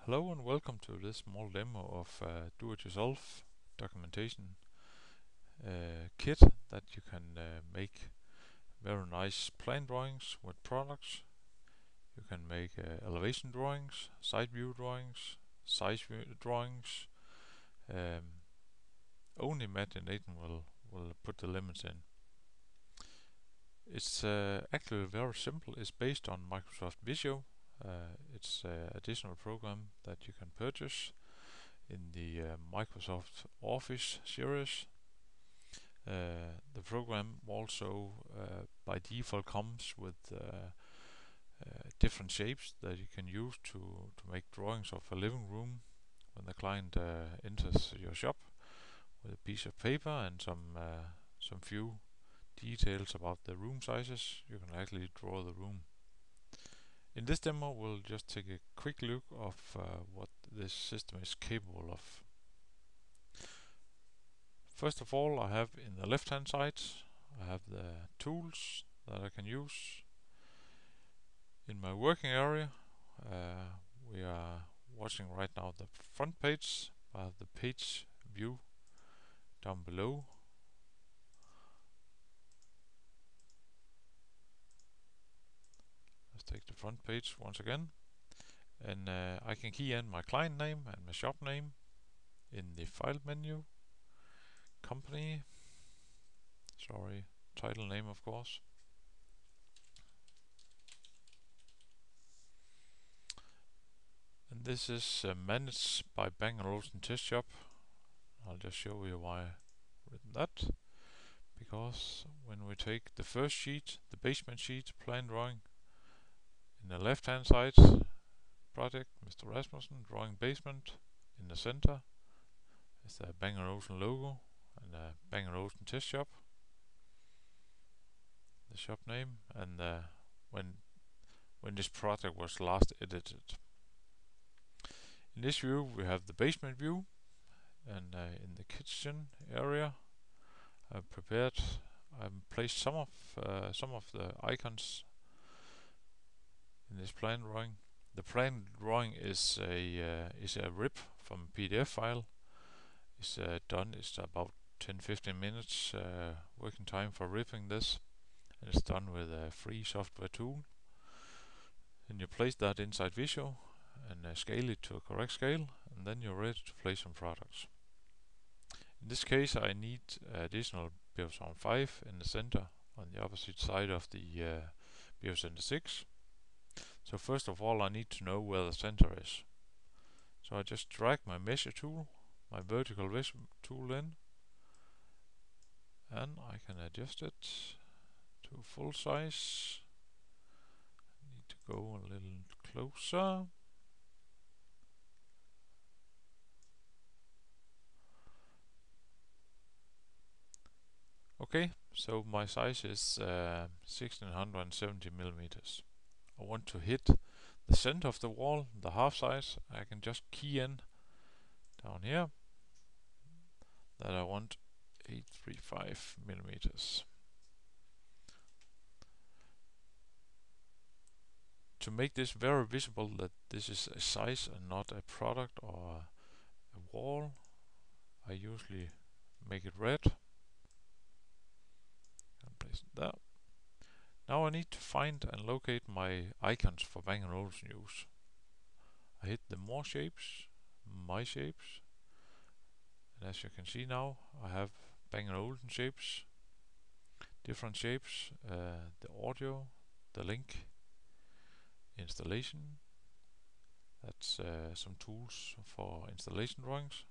Hello and welcome to this small demo of do-it-yourself documentation kit that you can make very nice plan drawings with products. You can make elevation drawings, side view drawings, size view drawings. Only Imagination will put the limits in. It's actually very simple. It's based on Microsoft Visio. It's an additional program that you can purchase in the Microsoft Office series. The program also by default comes with different shapes that you can use to make drawings of a living room when the client enters your shop with a piece of paper and some few details about the room sizes. You can actually draw the room. In this demo we'll just take a quick look of what this system is capable of. First of all, I have in the left hand side I have the tools that I can use. In my working area we are watching right now the front page. I have the page view down below. Let's take the front page once again, and I can key in my client name and my shop name in the file menu, company, title name of course. And this is managed by Bang & Olufsen Test Shop. I'll just show you why I've written that. Because when we take the first sheet, the basement sheet, plan drawing, in the left hand side, project, Mr. Rasmussen, drawing basement, in the center is the Bang & Olufsen logo and the Bang & Olufsen Test Shop, the shop name, and when this project was last edited. In this view we have the basement view, and in the kitchen area I've placed some of the icons in this plan drawing. The plan drawing is a rip from a PDF file. It's done. It's about 10-15 minutes working time for ripping this, and it's done with a free software tool. And you place that inside Visio and scale it to a correct scale, and then you're ready to place some products. In this case I need additional Beosound 5 in the center on the opposite side of the Beocenter 6. So first of all I need to know where the center is. So I just drag my measure tool, my vertical measure tool in, and I can adjust it to full size. I need to go a little closer. Okay, so my size is 1670 millimeters. I want to hit the center of the wall, the half size. I can just key in down here that I want 835 millimeters. To make this very visible that this is a size and not a product or a wall, I usually make it red and place it there. Now I need to find and locate my icons for Bang & Olufsen use. I hit the More Shapes, My Shapes, and as you can see now I have Bang & Olufsen shapes, different shapes, the audio, the link, installation, that's some tools for installation drawings,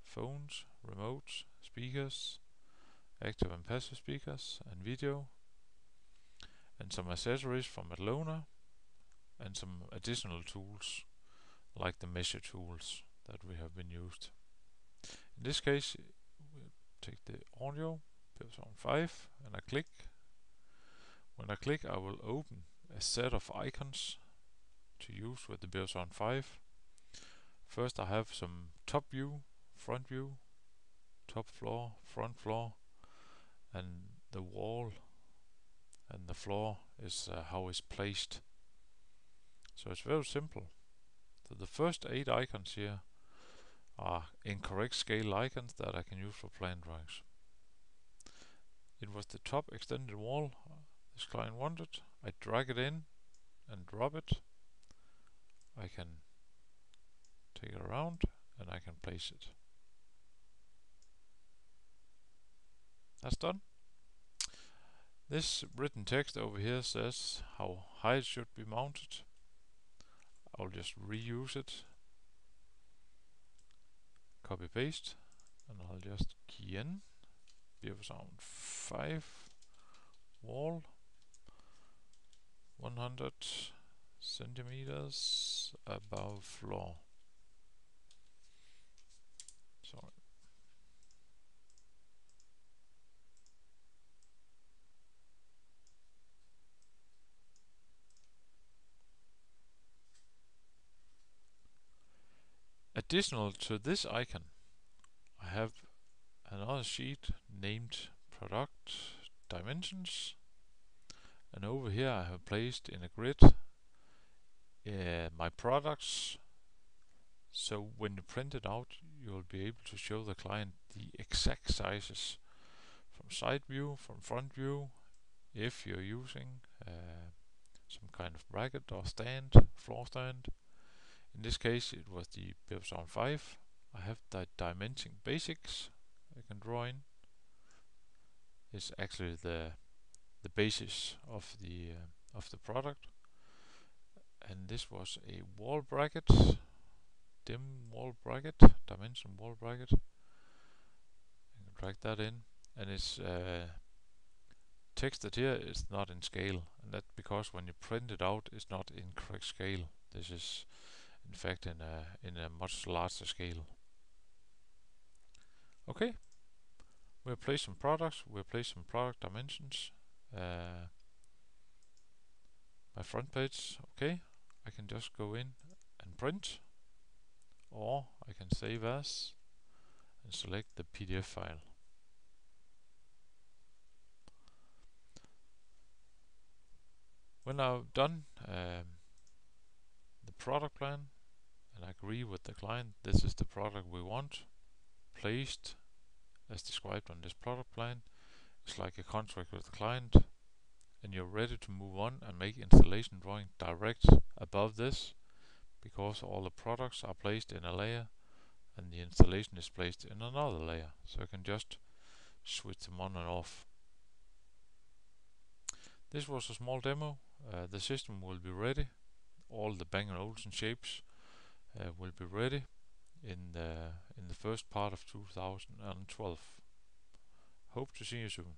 phones, remotes, speakers, active and passive speakers, and video, and some accessories from Atlona, and some additional tools like the measure tools that we have been used. In this case we take the audio, Beosound 5, and I click. When I click I will open a set of icons to use with the Beosound 5. First I have some top view, front view, top floor, front floor, and the wall and the floor is how it's placed. So it's very simple. So the first 8 icons here are incorrect scale icons that I can use for plan drawings. It was the top extended wall this client wanted. I drag it in and drop it. I can take it around and I can place it. That's done. This written text over here says how high it should be mounted. I'll just reuse it. Copy paste, and I'll just key in Beosound 5 wall 100 centimeters above floor. Sorry. Additional to this icon, I have another sheet named Product Dimensions, and over here I have placed in a grid my products, so when you print it out you will be able to show the client the exact sizes from side view, from front view, if you're using some kind of bracket or stand, floor stand. In this case it was the Beosound 5. I have the dimension basics I can draw in. It's actually the basis of the product. And this was a wall bracket, dim wall bracket, dimension wall bracket. I can drag that in, and it's texted here is not in scale, and that's because when you print it out it's not in correct scale. This is in fact in a much larger scale. Okay, we'll place some products, we'll place some product dimensions. My front page, okay, I can just go in and print, or I can save as and select the PDF file. When I've done the product plan and I agree with the client, this is the product we want, placed as described on this product plan. It's like a contract with the client, and you're ready to move on and make installation drawing direct above this, because all the products are placed in a layer and the installation is placed in another layer, so I can just switch them on and off. This was a small demo. The system will be ready. All the Bang & Olufsen shapes will be ready in the first part of 2012. Hope to see you soon.